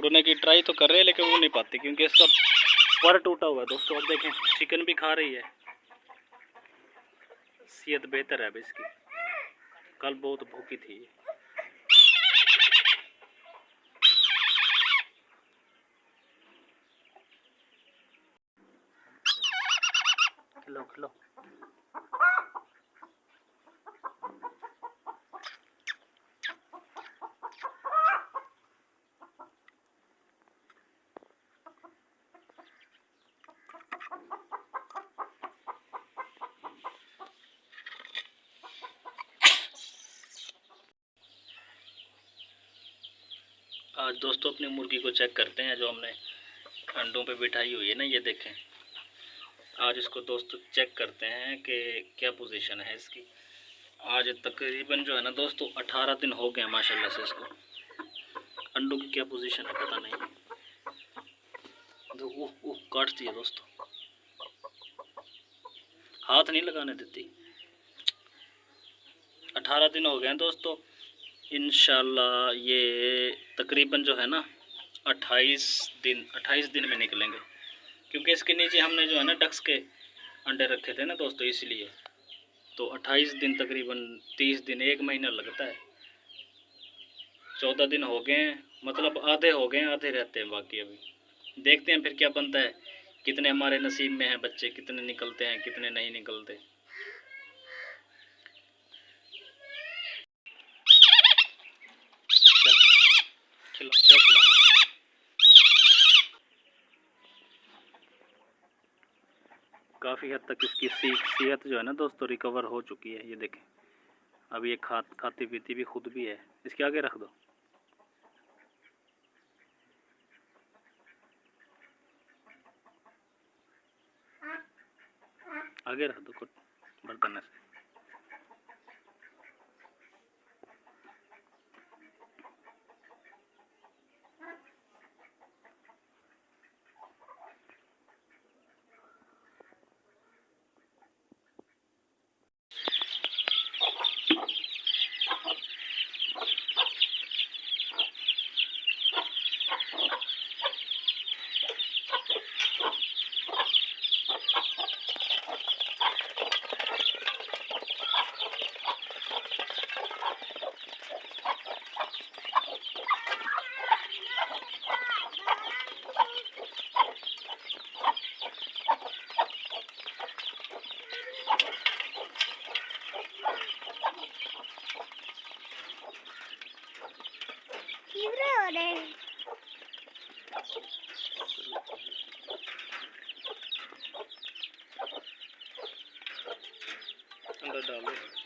उड़ने की ट्राई तो कर रहे हैं लेकिन वो नहीं पाते क्योंकि इसका पर टूटा हुआ है दोस्तों। अब देखें चिकन भी खा रही है, सेहत बेहतर है अब इसकी, कल बहुत भूखी थी। खिलो खिलो। आज दोस्तों अपनी मुर्गी को चेक करते हैं जो हमने अंडों पे बिठाई हुई है ना, ये देखें। आज इसको दोस्तों चेक करते हैं कि क्या पोजीशन है इसकी। आज तकरीबन जो है ना दोस्तों 18 दिन हो गए माशाल्लाह से इसको। अंडों की क्या पोजीशन है पता नहीं। वो काटती है दोस्तों, हाथ नहीं लगाने देती। 18 दिन हो गए हैं दोस्तों। इंशाल्लाह ये तकरीबन जो है ना 28 दिन में निकलेंगे, क्योंकि इसके नीचे हमने जो है ना डक्स के अंडे रखे थे ना दोस्तों, इसलिए। तो 28 दिन तकरीबन 30 दिन, 1 महीना लगता है। 14 दिन हो गए हैं, मतलब आधे हो गए हैं, आधे रहते हैं बाकी। अभी देखते हैं फिर क्या बनता है, कितने हमारे नसीब में हैं बच्चे, कितने निकलते हैं कितने नहीं निकलते। काफ़ी हद तक इसकी सेहत जो है ना दोस्तों रिकवर हो चुकी है। ये देखें अब ये खाती पीती भी खुद भी है। इसके आगे रख दो, आगे रख दो बर्तन से। अंदर डालो।